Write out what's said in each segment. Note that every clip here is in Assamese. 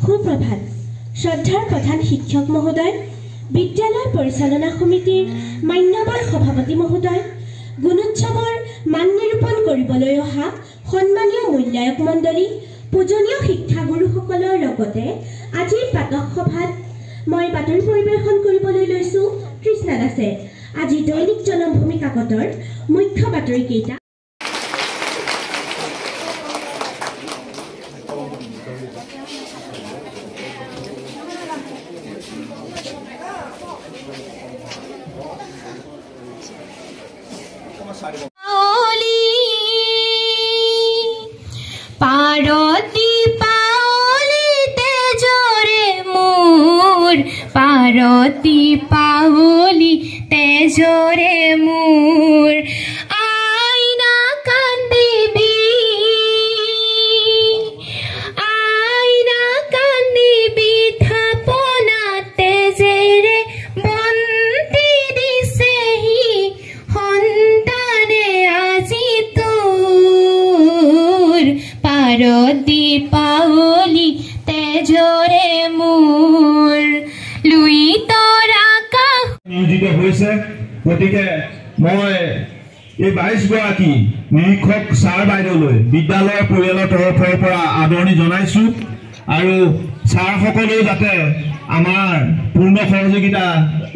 সুপ্ৰভাত শ্ৰদ্ধাৰ প্ৰধান শিক্ষক মহোদয়, বিদ্যালয় পৰিচালনা সমিতিৰ মান্যবান সভাপতি মহোদয়, গুণোৎসৱৰ মান নিৰূপণ কৰিবলৈ অহা সন্মানীয় মূল্যায়ক মণ্ডলী, পূজনীয় শিক্ষাগুৰুসকলৰ লগতে আজিৰ প্ৰাতঃ সভাত মই বাতৰি পৰিৱেশন কৰিবলৈ লৈছোঁ কৃষ্ণা দাসে। আজি দৈনিক জনমভূমি কাকতৰ মুখ্য বাতৰিকেইটা। পারতি পাওলিতে জোরে মোর, পারতি পাওলিতে জোরে মোর, আইনা কান্দিবি, আইনা কান্দিবি থাপনাতে জেরে বন্তি দিছেহি সন্তানে আজি তোৰ, পাৰতি পাৱলি তেজৰে মোৰ, লুই তৰা কাষ নিয়োজিত হৈছে। গতিকে মই এই 22 গৰাকী নিৰীক্ষক ছাৰ বাইদেউলৈ বিদ্যালয়ৰ পৰিয়ালৰ তৰফৰ পৰা আদৰণি জনাইছো আৰু ছাৰসকলেও যাতে আমাৰ পূৰ্ণ সহযোগিতা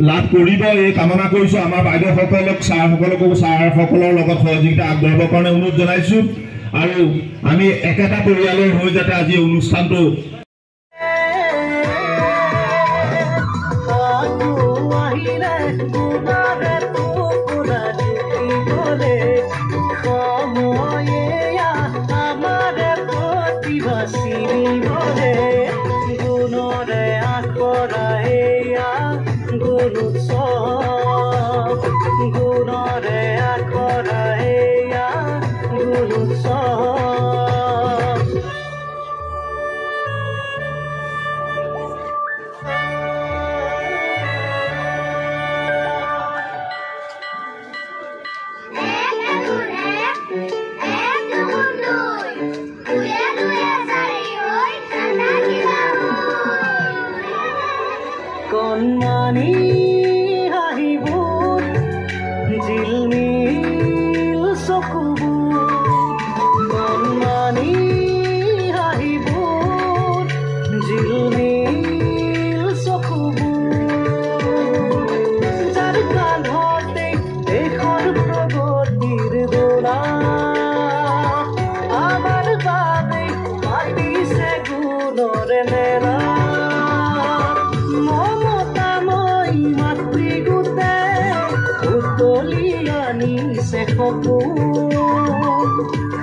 লাভ কৰিব এই কামনা কৰিছো। আমাৰ বাইদেউসকলক ছাৰসকলৰ লগত সহযোগিতা আগবঢ়াবৰ কাৰণে অনুৰোধ জনাইছো আৰু আমি একেটা পৰিয়ালৰ হৈ যাতে আজি অনুষ্ঠানটো কণমানি হাঁহিবোৰ জিলমিল চকুবোৰ, কণমানি হাঁহিবোৰ জিলমিল চকুবোৰ, যাৰ কান্ধতে এখন প্ৰগতিৰ দোলা, আমাৰ বাবে পাতিছে গুণৰে মেলা,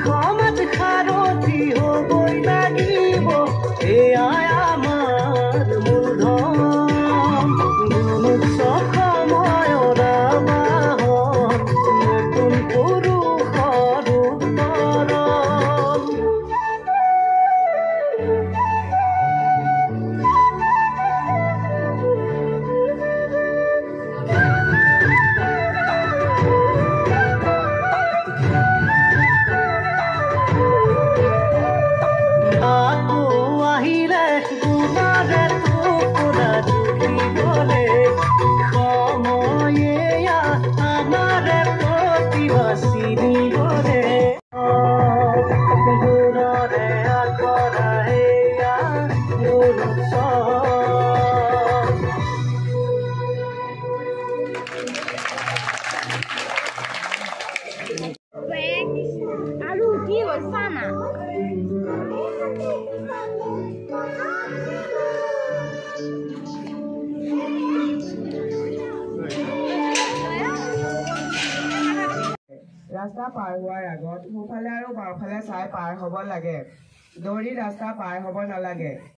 সমাজ সাৰথি হ'বই লাগিব, এয়াই আমাৰ মূলধন, গুণোৎসৱ সময়ৰ আবাহন, নতুন পুৰুষৰ উত্তৰণ। আৰু কি হৈছা না ৰাস্তা পাৰ হোৱাৰ আগত সোঁফালে আৰু বাওঁফালে চাই পাৰ হ'ব লাগে, দৌৰি ৰাস্তা পাৰ হ'ব নালাগে।